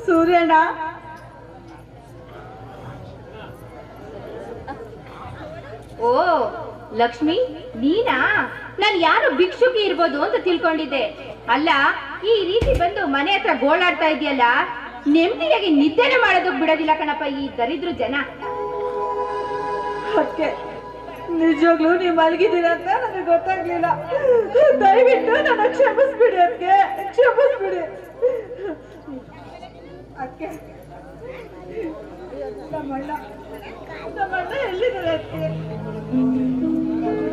ಸೂರ್ಯಣ್ಣ, ಓ ಲಕ್ಷ್ಮಿ, ನೀನಾ? ನಾನು ಯಾರು ಭಿಕ್ಷುಕಿ ಇರ್ಬೋದು ಅಂತ ತಿಳ್ಕೊಂಡಿದ್ದೆ. ಅಲ್ಲ, ಈ ರೀತಿ ಬಂದು ಮನೆ ಹತ್ರ ಗೋಳಾಡ್ತಾ ಇದೆಯಲ್ಲ, ನೆಮ್ಮದಿಯಾಗಿ ನಿದ್ದೆನೆ ಮಾಡೋದಕ್ಕೆ ಬಿಡೋದಿಲ್ಲ ಕಣಪ್ಪ ಈ ದರಿದ್ರ ಜನ. ಅದಕ್ಕೆ ನಿಜವಾಗ್ಲೂ ನೀವು ಮಲಗಿದ್ದೀರ ಅಂತ ನನಗೆ ಗೊತ್ತಾಗ್ಲಿಲ್ಲ. ದಯವಿಟ್ಟು ನನ್ನ ಕ್ಷಮಿಸ್ಬಿಡಿ, ಅದಕ್ಕೆ ಕ್ಷಮಿಸ್ಬಿಡಿ. ಅದಕ್ಕೆ ನಮ್ಮಣ್ಣ ಎಲ್ಲಿದ್ದಾರೆ? ಅದಕ್ಕೆ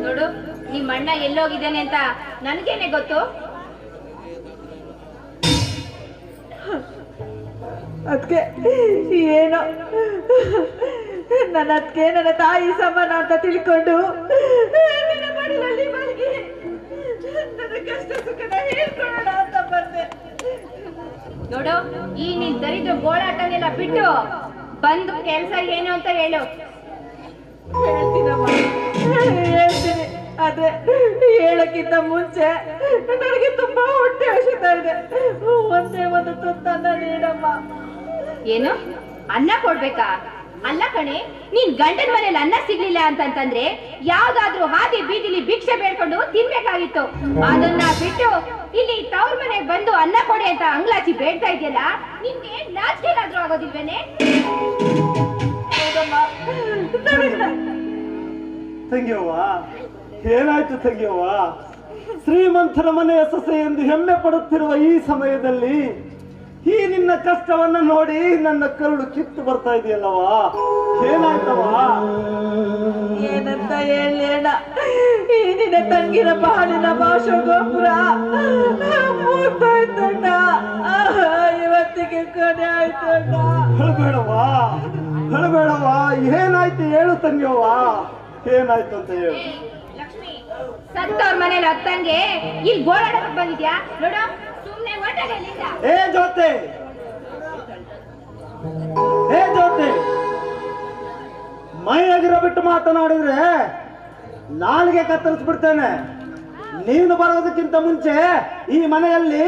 ನೋಡು, ನಿಮ್ಮ ಅಣ್ಣ ಎಲ್ಲೋಗಿದ್ದಾನೆ ಅಂತ ನನಗೇನೆ ಗೊತ್ತು. ಅದಕ್ಕೆ ಏನೋ ಅದಕ್ಕೆ ನನ್ನ ತಾಯಿ ಸಮಾನ ಅಂತ ತಿಳ್ಕೊಂಡು ನಿನ್ನ ಮಡಿಲಲ್ಲಿ ಮಲಗಿ ನನ್ನ ಕಷ್ಟ ಸುಖನ ಹೇಳ್ಕೊಳ್ಳೋಣ ಅಂತ ಬಂದೆ. ನೋಡು, ಈ ನೀನ್ ದರಿದ್ರ ಗೋಳಾಟನೆಲ್ಲ ಬಿಟ್ಟು ಬಂದು ಕೆಲ್ಸ ಏನು ಅಂತ ಹೇಳು. ಹೇಳ್ತೀನಮ್ಮ, ಹೇಳ್ತೀನಿ. ಅದೇ ಹೇಳಕ್ಕಿಂತ ಮುಂಚೆ ನನಗೆ ತುಂಬಾ ಹೊಟ್ಟೆ ಹಸಿತಾ ಇದೆ. ಒಂದೇ ಒಂದು ತುತ್ತನ್ನ ನೀಡಮ್ಮ. ಏನು, ಅನ್ನ ಕೊಡ್ಬೇಕಾ? ಅಲ್ಲ ಕಣೆ, ನೀನ್ ಗಂಡನ ಮನೇಲಿ ಅನ್ನ ಸಿಗ್ಲಿಲ್ಲ ಅಂತಂದ್ರೆ ಯಾವ್ದಾದ್ರೂ ಹಾದಿ ಬೀದಿಲಿ ಭಿಕ್ಷೆ ಬೇಡ್ಕೊಂಡು ತಿನ್ಬೇಕಾಗಿತ್ತು. ಅದನ್ನ ಬಿಟ್ಟು ಇಲ್ಲಿ ತವ್ರ ಮನೆಗೆ ಬಂದು ಅನ್ನ ಕೊಡಿ ಅಂತ ಅಂಗ್ಲಾಚಿ ಬೇಡ್ತಾ ಇದೆಯಲ್ಲ, ನಿನ್ಗೆ ನಾಚಿಕೆನಾದ್ರೂ ಆಗೋದಿಲ್ವೇನೆ? ತಂಗಿಯವ್ವ, ಏನಾಯ್ತು ತಂಗಿಯವ್ವ? ಶ್ರೀಮಂತರ ಮನೆಯ ಸೊಸೆ ಎಂದು ಹೆಮ್ಮೆ ಪಡುತ್ತಿರುವ ಈ ಸಮಯದಲ್ಲಿ ಈ ನಿನ್ನ ಕಷ್ಟವನ್ನ ನೋಡಿ ನನ್ನ ಕರುಳು ಕಿತ್ತು ಬರ್ತಾ ಇದೆಯಲ್ಲವಾ? ಏನಾಯ್ತವ? ಏನಂತ ಹೇಳಿ ಅಣ್ಣ, ಈ ನಿನ್ನ ತಂಗಿನ ಬಾಳಿನ ಭಾಷಾ ಗೋಪುರ ಮುಗ್ದೋಯ್ತಣ್ಣ. ಇವತ್ತಿಗೆ ಕೊನೆ ಆಯ್ತಣ್ಣ. ಹೇಳಬೇಡವಾ, ಹೇಳಬೇಡವಾ, ಏನಾಯ್ತು ಹೇಳು ತಂಗಿಯವ್ವ, ಏನಾಯ್ತು ಅಂತ ಹೇಳು. ಲಕ್ಷ್ಮಿ, ಸತ್ತವ್ರ ಮನೇಲಿ ಹತ್ತಂಗೆ ಇಲ್ಲಿ ಗೋಳಾಡಕ್ ಬಂದಿದ್ಯಾ? ನೋಡು, ಸುಮ್ನೆ ಹೊರಟಲ್ಲಿಂದ. ಏ ಜ್ಯೋತಿ, ಏ ಜ್ಯೋತಿ, ಮೈಯಾಗಿರೋ ಬಿಟ್ಟು ಮಾತನಾಡಿದ್ರೆ ನಾಲಿಗೆ ಕತ್ತರಿಸ್ಬಿಡ್ತೇನೆ. ನೀನು ಬರೋದಕ್ಕಿಂತ ಮುಂಚೆ ಈ ಮನೆಯಲ್ಲಿ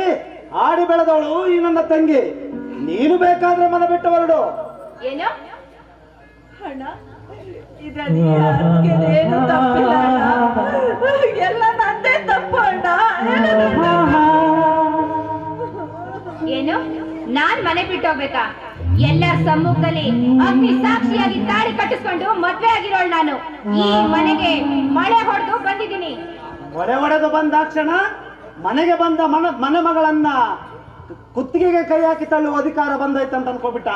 ಆಡಿ ಬೆಳೆದವಳು ಈ ನನ್ನ ತಂಗಿ. ನೀನು ಬೇಕಾದ್ರೆ ಮನೆ ಬಿಟ್ಟು ಹೊರಡು. ಏನು ಅಣ್ಣ, ಇದರಲ್ಲಿ ಏನು ತಪ್ಪಿಲ್ಲ ಅಣ್ಣ. ಎಲ್ಲ ನಂದೇ ತಪ್ಪು ಅಣ್ಣ. ಏನು, ನಾನ್ ಮನೆ ಬಿಟ್ಟು ಹೋಗ್ಬೇಕಾ? ಎಲ್ಲರ ಸಮ್ಮುಖದಲ್ಲಿ ಅಗ್ನಿ ಸಾಕ್ಷಿಯಾಗಿ ತಾಳಿ ಕಟ್ಟಿಸ್ಕೊಂಡು ಮದ್ವೆ ಆಗಿರೋಳು ನಾನು. ಈ ಮನೆಗೆ ಮಳೆ ಹೊಡೆದು ಬಂದಿದ್ದೀನಿ. ಹೊಡೆದು ಬಂದಾಕ್ಷಣ ಮನೆಗೆ ಬಂದ ಮನೆ ಮಗಳನ್ನ ಕುತ್ತಿಗೆಗೆ ಕೈ ಹಾಕಿ ತಳ್ಳುವ ಅಧಿಕಾರ ಬಂದೈತಂತ ಅನ್ಕೋಬಿಟ್ಟ.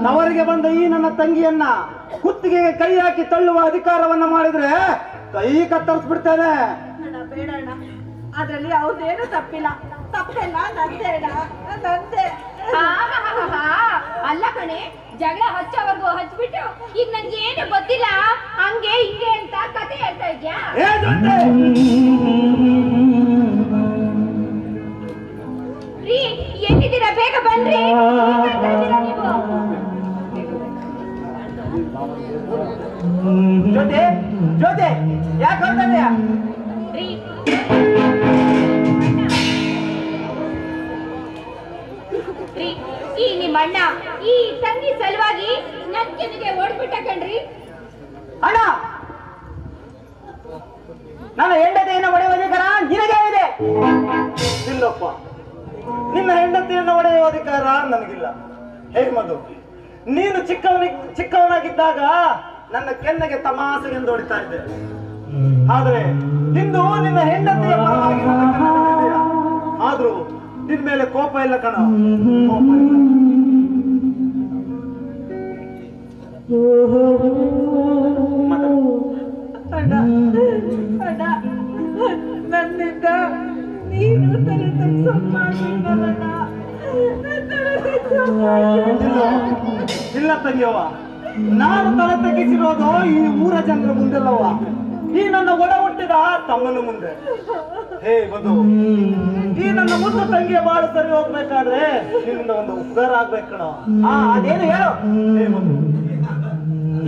ತವರಿಗೆ ಬಂದ ಈ ನನ್ನ ತಂಗಿಯನ್ನ ಕುತ್ತಿಗೆಗೆ ಕೈ ಹಾಕಿ ತಳ್ಳುವ ಅಧಿಕಾರವನ್ನ ಮಾಡಿದ್ರೆ ಕೈ ಕತ್ತರಿಸ್ಬಿಡ್ತೇನೆ. ಅಣ್ಣ ಬೇಡ ಅಣ್ಣ, ಅದ್ರಲ್ಲಿ ಅವ್ರದ್ದೇನು ತಪ್ಪಿಲ್ಲ. ತಪ್ಪೆಲ್ಲ ನಂದೇ ಅಣ್ಣ, ನಂದೇ. ಅಲ್ಲ ಕಣೆ, ಜಗಳ ಹಚ್ಚೋವರೆಗೂ ಹಚ್ಬಿಟ್ಟು ಈಗ ನನ್ಗೆ ಏನು ಗೊತ್ತಿಲ್ಲ ಹಂಗೆ ಹಿಂಗೆ ಅಂತ ಕತೆ ಹೇಳ್ತಾ ಇದ್ಯಾ? ರೀ, ಎಲ್ಲಿದ್ದೀರಾ? ಬೇಗ ಬನ್ರಿ. ನೀವು ಜೊತೆ ಜೊತೆ ಯಾಕೆ ಹೊರಟಿದ್ಯಾ? ರೀ, ರೀ, ಈ ನಿಮ್ಮ ಅಣ್ಣ ಈ ತಂಗಿ ಸಲುವಾಗಿ ನನ್ ಕೆನ್ನಿಗೆ ಓಡ್ಬಿಟ್ಟ ಕಣ್ರಿ. ಅಣ್ಣ, ನನ್ನ ಹೆಂಡತಿಯನ್ನು ಹೊಡೆಯುವ ಅಧಿಕಾರ ನಿನಗೆ ಇದೆ. ಇಲ್ಲಪ್ಪ, ನಿನ್ನ ಹೆಂಡತಿಯನ್ನು ಹೊಡೆಯುವ ಅಧಿಕಾರ ನನಗಿಲ್ಲ. ಹೇ ಮಧು, ನೀನು ಚಿಕ್ಕವನಾಗಿದ್ದಾಗ ನನ್ನ ಕೆನ್ನೆಗೆ ತಮಾಸೆಗೆಂದು ಹೊಡಿತಾ ಇದ್ದೆ. ಆದ್ರೆ ಇಂದು ನಿನ್ನ ಹೆಂಡತಿಯ ಪರವಾಗಿ ನನ್ನ ಕೆನ್ನೆ ಹೊಡೆದಿದ್ದೀಯ. ಆದ್ರೂ ನಿನ್ ಮೇಲೆ ಕೋಪ ಇಲ್ಲ ಕಣ, ಕೋಪ ಇಲ್ಲ. ಅಣ್ಣ, ಅಣ್ಣ, ನನ್ನಿಂದ ನೀನು ತಲೆ ತಪ್ಪಿಸೋಣ. ಇಲ್ಲ ತಂಗಿಯವ್ವ, ನಾನು ತಲೆ ತಗ್ಗಿಸಿರೋದು ಈ ಊರ ಜನರ ಮುಂದೆಲ್ಲವ, ಈ ನನ್ನ ಒಡ ಹುಟ್ಟಿದ ತಮ್ಮನ ಮುಂದೆ. ಹೇ ಮಧು, ಈ ನನ್ನ ಮುದ್ದು ತಂಗಿಯ ಬಾಳು ಸರಿ ಹೋಗ್ಬೇಕಾದ್ರೆ ನಿನ್ನಿಂದ ಒಂದು ಉಪಕಾರ ಆಗ್ಬೇಕು ಕಣ. ಅದೇನು ಹೇಳು. ಹೇ ಮಧು,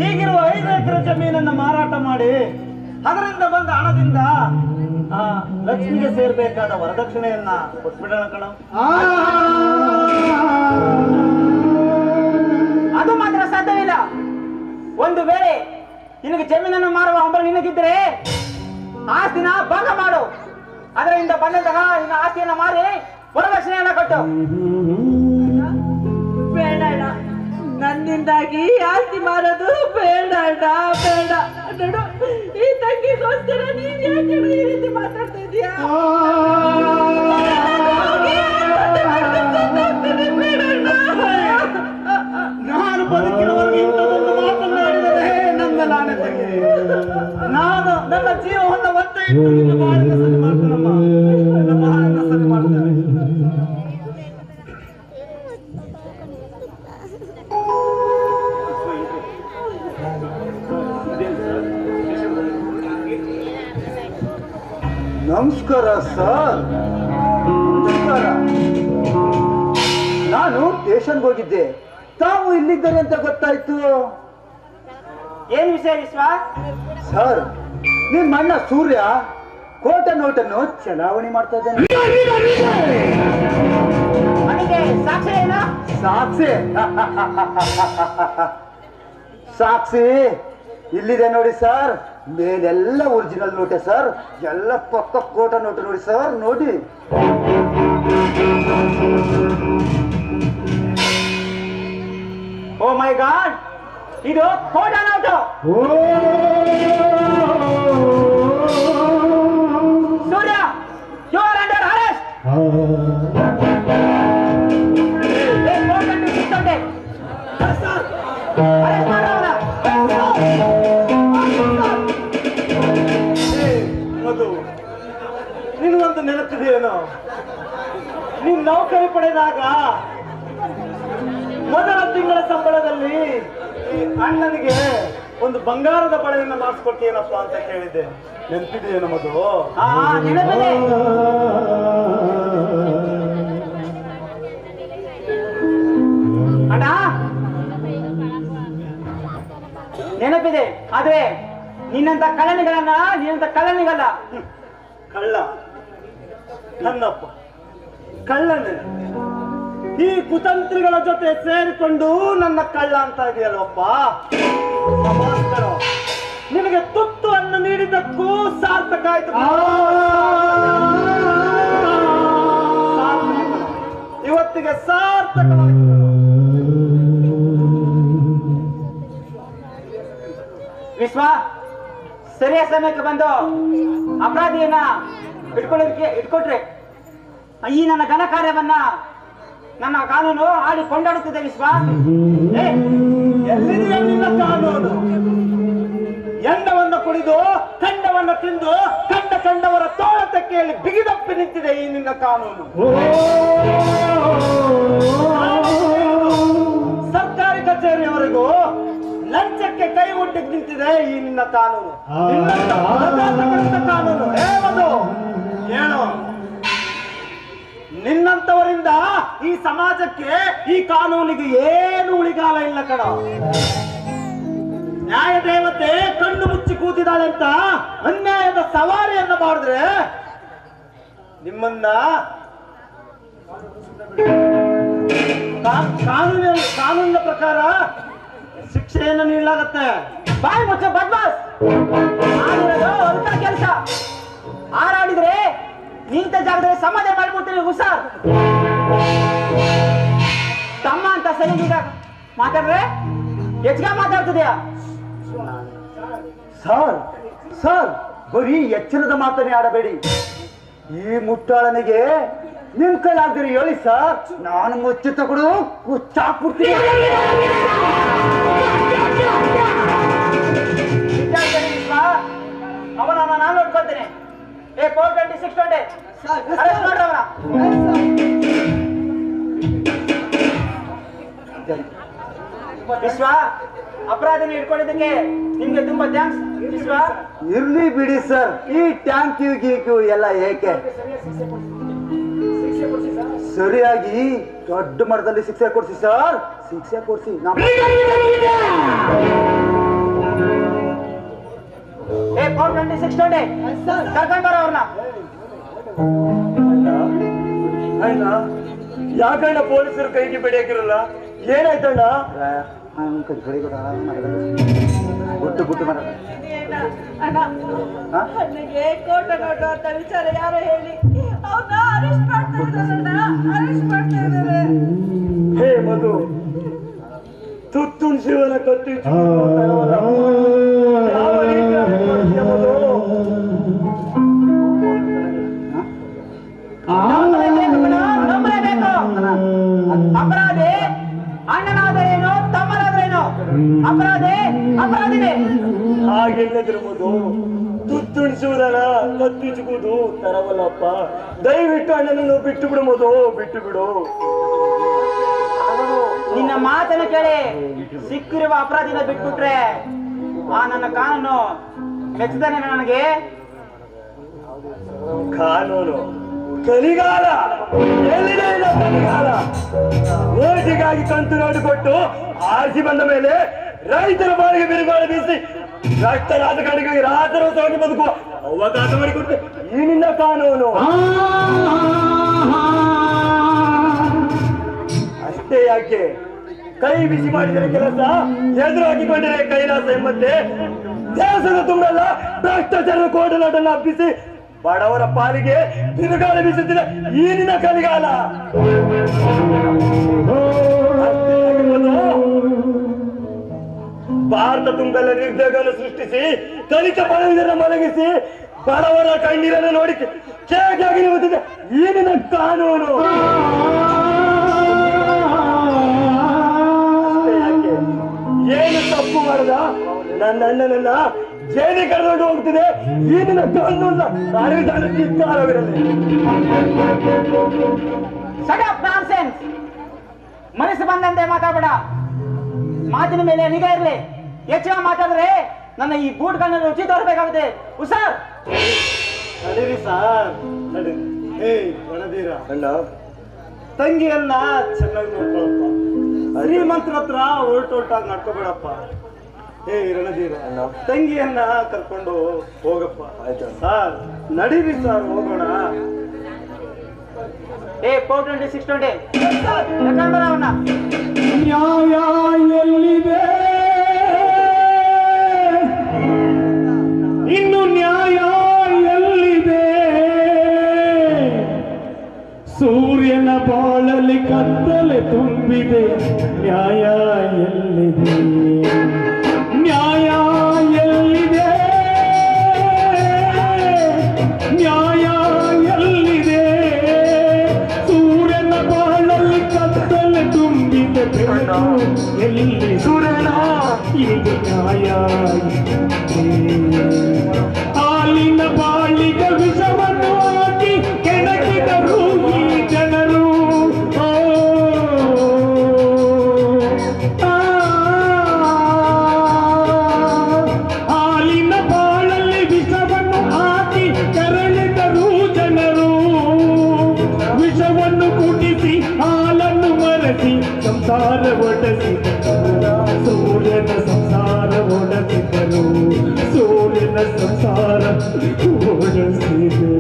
ಹೀಗಿರುವ 5 ಎಕರೆ ಜಮೀನನ್ನ ಮಾರಾಟ ಮಾಡಿ ಅದರಿಂದ ಬಂದ ಹಣದಿಂದ ಆ ಲಕ್ಷ್ಮಿಗೆ ಸೇರ್ಬೇಕಾದ ವರದಕ್ಷಿಣೆಯನ್ನ ಕೊಟ್ಬಿಡೋಣ ಕಣ. ಅದು ಮಾತ್ರ ಸಾಧ್ಯವಿಲ್ಲ. ಒಂದು ವೇಳೆ ನಿನಗೆ ಜಮೀನನ್ನು ಮಾರುವ ಹಂಬಲ ನಿನಗಿದ್ರೆ ಆಸ್ತಿನ ಭಾಗ ಮಾಡು. ಅದರಿಂದ ಬಂದಂತಹ ನಿನ್ನ ಆಸ್ತಿಯನ್ನ ಮಾರಿ ವರದಕ್ಷಿಣೆಯನ್ನ ಕೊಟ್ಟು. ಬೇಡ ಅಣ್ಣ, ನನ್ನಿಂದಾಗಿ ಆಸ್ತಿ ಮಾರೋದು ಬೇಡ ಅಣ್ಣ, ಬೇಡ. ನೋಡು, ಈ ತಂಗಿಗೋಸ್ಕರ ನೀನ್ ಯಾಕೆ ಈ ರೀತಿ ಮಾತಾಡ್ತಾ ಇದೀಯಾ? ಬೇಡ ಅಣ್ಣ. ನಾನು ಬದುಕಿನವರೆಗೆ ಇಂಥದೊಂದು ಮಾತನಾಡಿದರೆ ನನ್ನ ನಾನೇ ತೆಗೆ. ನಾನು ನನ್ನ ಜೀವವನ್ನು ಒತ್ತೆ ಇಟ್ಟು ನಿನ್ನ ಬಾಳನ್ನ ಸರಿ ಮಾಡ್ತೇನಮ್ಮ. ನಿನ್ನ ಬಾಳನ್ನ ಸರಿ ಮಾಡ್ತೇನೆ. ನಮಸ್ಕಾರ ಸರ್. ನಮಸ್ಕಾರ. ನಾನು ಸ್ಟೇಷನ್ಗೆ ಹೋಗಿದ್ದೆ, ತಾವು ಇಲ್ಲಿದ್ದಾರೆ ಅಂತ ಗೊತ್ತಾಯ್ತು. ಏನ್ ವಿಷಯ ವಿಶ್ವ? ಸರ್, ನಿಮ್ಮ ಅಣ್ಣ ಸೂರ್ಯ ಕೋಟ ನೋಟನ್ನು ಚಲಾವಣೆ ಮಾಡ್ತಾ ಇದ್ದಾನೆ. ನನಗೆ ಸಾಕ್ಷಿ ಏನೋ? ಸಾಕ್ಷಿ ಸಾಕ್ಷಿ ಇಲ್ಲಿದೆ ನೋಡಿ ಸರ್. ಮೇಲೆಲ್ಲ ಒರಿಜಿನಲ್ ನೋಟೆ ಸರ್, ಎಲ್ಲ ಪಕ್ಕ ಕೋಟ ನೋಟು ನೋಡಿ ಸರ್, ನೋಡಿ. ಓ ಮೈ ಗಾಡ್, ಇದು ಕೋಟ note. Surya, you are under arrest. Madhu, ನಿನಗೊಂದು ನೆನಪಿದೆಯೇನೋ? ನೀನ್ ನೌಕರಿ ಪಡೆದಾಗ ಮೊದಲ ತಿಂಗಳ ಸಂಬಳದಲ್ಲಿ ಈ ಅಣ್ಣನಿಗೆ ಒಂದು ಬಂಗಾರದ ಬಳೆಯನ್ನು ಮಾಡಿಸ್ಕೊಡ್ತೀನಪ್ಪ ಅಂತ ಕೇಳಿದ್ದೆ. ನೆನಪಿದೆಯೇನೋ ಮಧು? ನೆನಪಿದೆ. ಅಣ್ಣ ನೆನಪಿದೆ. ಆದ್ರೆ ನಿನ್ನಂತ ಕಳ್ಳನಿಗಲ್ಲ. ಕಳ್ಳ ನನ್ನಪ್ಪ ಕಳ್ಳನೇ. ಈ ಕುತಂತ್ರಿಗಳ ಜೊತೆ ಸೇರಿಕೊಂಡು ನನ್ನ ಕಳ್ಳ ಅಂತ ಇದೆಯಲ್ವಪ್ಪ. ನಮಸ್ಕಾರ. ನಿನಗೆ ತುತ್ತು ಅನ್ನ ನೀಡಿದ್ದಕ್ಕೂ ಸಾರ್ಥಕ ಆಯ್ತು. ಇವತ್ತಿಗೆ ಸಾರ್ಥಕವಾಯಿತು. ವಿಶ್ವ, ಸರಿಯಾದ ಸಮಯಕ್ಕೆ ಬಂದು ಅಪರಾಧಿಯನ್ನ ಇಟ್ಕೊಟ್ರೆ ಈ ನನ್ನ ಘನ ಕಾರ್ಯವನ್ನ ನನ್ನ ಕಾನೂನು ಆಡಿ ಕೊಂಡಾಡುತ್ತಿದೆ. ವಿಶ್ವ, ಎಲ್ಲಿದೆಯಾ ನಿನ್ನ ಕಾನೂನು? ಎಂಡವನ್ನು ಕುಡಿದು ಖಂಡವನ್ನು ತಿಂದು ಕಂಡವರ ತೋಳತಕ್ಕೆಯಲ್ಲಿ ಬಿಗಿದಪ್ಪಿ ನಿಂತಿದೆ ಈ ನಿನ್ನ ಕಾನೂನು. ಸರ್ಕಾರಿ ಕಚೇರಿಯವರೆಗೂ ಲಂಚಕ್ಕೆ ಕೈ ಒಡ್ಡಿ ನಿಂತಿದೆ ಈ ನಿನ್ನ ಕಾನೂನು. ಕಾನೂನು ಏನು? ನಿನ್ನಂತವರಿಂದ ಈ ಸಮಾಜಕ್ಕೆ, ಈ ಕಾನೂನಿಗೆ ಏನು ಉಳಿಗಾಲ ಇಲ್ಲ ಕಣ. ನ್ಯಾಯ ದೇವತೆ ಕಣ್ಣು ಮುಚ್ಚಿ ಕೂತಿದ್ದಾಳೆ ಅಂತ ಅನ್ಯಾಯದ ಸವಾರಿಯನ್ನ ಮಾಡಿದ್ರೆ ನಿಮ್ಮನ್ನ ಕಾನೂನಿನ ಪ್ರಕಾರ ಶಿಕ್ಷೆಯನ್ನು ನೀಡಲಾಗತ್ತೆ. ಬಾಯಿ ಮುಚ್ಚ ಬದ್ಮಾಸ್. ಅಂತ ಕೆಲಸ ಹಾರಾಡಿದ್ರೆ ನಿಂತ ಜಾಗದಲ್ಲಿ ಸಮಾಧಾನ ಮಾಡ್ಬಿಡ್ತೀನಿ. ಹುಷಾರ್. ತಮ್ಮ ಅಂತ ಸರಿಗೀಗ ಮಾತಾಡ್ರೆ ಹೆಚ್ಚಿಗೆ ಮಾತಾಡ್ತಿದ್ಯಾ? ಸರ್, ಬರೀ ಎಚ್ಚರದ ಮಾತನ್ನೇ ಆಡಬೇಡಿ. ಈ ಮುಟ್ಟಾಳನಿಗೆ ನಿಮ್ ಕೈಲಾಗ್ದಿರಿ ಹೇಳಿ ಸರ್, ನಾನು ಮುಚ್ಚಿ ತಗೊಡು ಹುಚ್ಚಾಕ್ಬಿಡ್ತೀನಿ. ಅವನನ್ನ ನಾನು ನೋಡ್ಕೊಳ್ತೇನೆ. 420 620 ಅರೆಸ್ಟ್ ಮಾಡ್ರಿ ಅವನ. ವಿಶ್ವ, ಅಪರಾಧಿನ ಇಟ್ಕೊಂಡಿದ್ದಕ್ಕೆ ನಿಮ್ಗೆ ತುಂಬಾ ಥ್ಯಾಂಕ್ಸ್ ವಿಶ್ವ. ಇರ್ಲಿ ಬಿಡಿ ಸರ್, ಈ ಟ್ಯಾಂಕ್ ಗೀಕ್ಯೂ ಎಲ್ಲ ಏಕೆ? ಸರಿಯಾಗಿ ದೊಡ್ಡ ಮರದಲ್ಲಿ ಶಿಕ್ಷೆ ಕೊಡ್ಸಿ ಸರ್, ಶಿಕ್ಷೆ ಕೊಡ್ಸಿ. 426 ಕರ್ಕೊಂಡ್ ಬರೋ ಅವ್ರನ್ನ. ಅಣ್ಣ ಯಾಕಣ್ಣ ಪೊಲೀಸರು ಕೈಗೆ ಬೆಳೆಯಾಕಿರಲ್ಲ? ಏನಾಯ್ತಣ್ಣ? ಗುಟ್ಟು ಗುಟ್ಟು ಮಾಡ ಅಣ್ಣ ನನಗೆ ಕೋಟ ನೋಟು ಅಂತ ವಿಚಾರ ಯಾರೋ ಹೇಳಿ ಅವನ್ನ ಅರೆಸ್ಟ್ ಮಾಡ್ತಾ ಇದ್ದಾರಣ್ಣ, ಅರೆಸ್ಟ್ ಮಾಡ್ತಾ ಇದ್ದಾರೆ. ಹೇ ಮಧು, ತುತ್ತುಣ್ ಶಿವನ ಕತ್ತಿ ನಂಬಲೇಬೇಕು. ಅಪರಾಧಿ ಅಣ್ಣನಾದರೇನು ತಮ್ಮನಾದ್ರೇನು, ಅಪರಾಧಿ ಅಪರಾಧಿನೇ. ಹಾಗೆಲ್ಲದ್ರು ಮಧು, ತುತ್ತುಣಿಸುವುದನ ಕತ್ತಿಚುವುದು ತರವಲ್ಲಪ್ಪ. ದಯವಿಟ್ಟು ಅಣ್ಣನನ್ನು ಬಿಟ್ಟು ಬಿಡು ಮಧು, ಬಿಟ್ಟು ಬಿಡು. ನಿನ್ನ ಮಾತನ್ನು ಕೇಳಿ ಸಿಕ್ಕಿರುವ ಅಪರಾಧಿನ ಬಿಟ್ಬಿಟ್ರೆ ಆ ನನ್ನ ಕಾನೂನು ಮೆಚ್ಚದಾನೆ ನನಗೆ. ಕಾನೂನು ಕಲಿಗಾಲ ಎಲ್ಲಿದೆ ಇಲ್ಲ ಕಲಿಗಾಲ. ಓಟಿಗಾಗಿ ಕಂತು ನೋಡಿ ಕೊಟ್ಟು ಆರಿಸಿ ಬಂದ ಮೇಲೆ ರೈತರ ಬಾಳಿಗೆ ಬಿರುಗಾಳಿ ಬೀಸಿ ರಕ್ತ ರಾಜಕಾರಣಿಗಳಿಗೆ ರಾಜರೋಸವಾಗಿ ಬದುಕುವ ಅವಕಾಶ ಮಾಡಿಕೊಟ್ಟು ಈ ನಿನ್ನ ಕಾನೂನು. ಅಷ್ಟೇ ಯಾಕೆ, ಕೈ ಬಿಸಿ ಮಾಡಿದರೆ ಕೆಲಸ, ಎದುರು ಹಾಕಿಕೊಂಡರೆ ಕೈಲಾಸ ಎಂಬಂತೆ ದೇಶದ ತುಂಬೆಲ್ಲ ಭ್ರಷ್ಟಾಚಾರದ ಕೋಟನಾಟನ್ನು ಹಬ್ಬಿಸಿ ಬಡವರ ಪಾಲಿಗೆ ಬಿರುಗಾಳಿ ಬೀಸುತ್ತಿದೆ ಈ ನಿನ್ನ ಕಲಿಗಾಲ. ಭಾರತ ತುಂಬೆಲ್ಲ ನಿರ್ದೇಶನ ಸೃಷ್ಟಿಸಿ ದಲಿತ ಬಡವಿದರನ್ನು ಮಲಗಿಸಿ ಬಡವರ ಕಣ್ಣೀರನ್ನು ನೋಡಿ ಕೇಗಾಗಿ ನಿಂತಿದೆ ಈ ನಿನ್ನ ಕಾನೂನು. ಏನು ತಪ್ಪು ಮಾಡದ ನನ್ನ ಅಣ್ಣನನ್ನ ಜೈಲಿಗೆ ಕರೆದುಕೊಂಡು ಹೋಗ್ತಿದೆ ಈ ನಿನ್ನ ಕಾನೂನ ಧಿಕ್ಕಾರವಿರಲಿ. ಮನಸ್ಸು ಬಂದಂತೆ ಮಾತಾಡಬೇಡ, ಮಾತಿನ ಮೇಲೆ ನಿಗಾ ಇರಲಿ. ಹೆಚ್ಚಿನ ಮಾತಾಡಿದ್ರೆ ನನ್ನ ಈ ಬೂಟ್ ಕಣ್ಣಲ್ಲಿ ರುಚಿ ತೋರ್ಬೇಕಾಗುತ್ತೆ. ಹುಷಾರ್. ನಡೀರಿ ಸಾರ್, ನಡೀರಿ. ಗಣದೀರ ಅಣ್ಣ, ತಂಗಿಯನ್ನ ಚೆನ್ನಾಗಿ ನೋಡ್ಕೊಳಪ್ಪ. ಶ್ರೀಮಂತರ ಹತ್ರ ಹೊರಟೊಟ್ಟಾಗಿ ನಡ್ಕೋಬೇಡಪ್ಪ. ರಣಧೀರ, ತಂಗಿಯನ್ನ ಕರ್ಕೊಂಡು ಹೋಗಪ್ಪ. ಆಯ್ತಾ ಸಾರ್? ನಡೀರಿ ಸಾರ್, ಹೋಗೋಣ. 426 ಅವನ್ನ. ನ್ಯಾಯ ಎಲ್ಲಿದೆ? ಇನ್ನು ನ್ಯಾಯ ಎಲ್ಲಿದೆ? ಸೂರ್ಯನ ಬಾಳಲಿ ಕತ್ತಲೆ ತುಂಬಿದೆ, ನ್ಯಾಯ ಎಲ್ಲಿದೆ? ನ್ಯಾಯ ಎಲ್ಲಿದೆ? ನ್ಯಾಯ ಎಲ್ಲಿದೆ? ಸೂರ್ಯನ ಬಾಳಲ್ಲಿ ಕತ್ತಲೆ ತುಂಬಿದೆ, ಬೆಳಕು ಎಲ್ಲಿ? ಸೂರ್ಯನ ಇದು ನ್ಯಾಯ. ಹಾಲಿನ ಬಾಳಿಗೆ ವಿಷವನ್ನು ಹಾಕಿ ಕೆಣಕಿದರು ಈ ಜನರು. ಹಾಲಿನ ಬಾಳಲ್ಲಿ ವಿಷವನ್ನು ಹಾಕಿ ಕೆರಳಿದರು ಜನರು. ವಿಷವನ್ನು ಕುಡಿಸಿ ಹಾಲನ್ನು ಮರೆಸಿ ಸಂಸಾರ ಒಡೆಸಿದರು. ಸೂರ್ಯನ ಸಂಸಾರ ಒಡೆಸಿದರು, ಸೂರ್ಯನ ಸಂಸಾರ ಒಡೆಸಿದರು.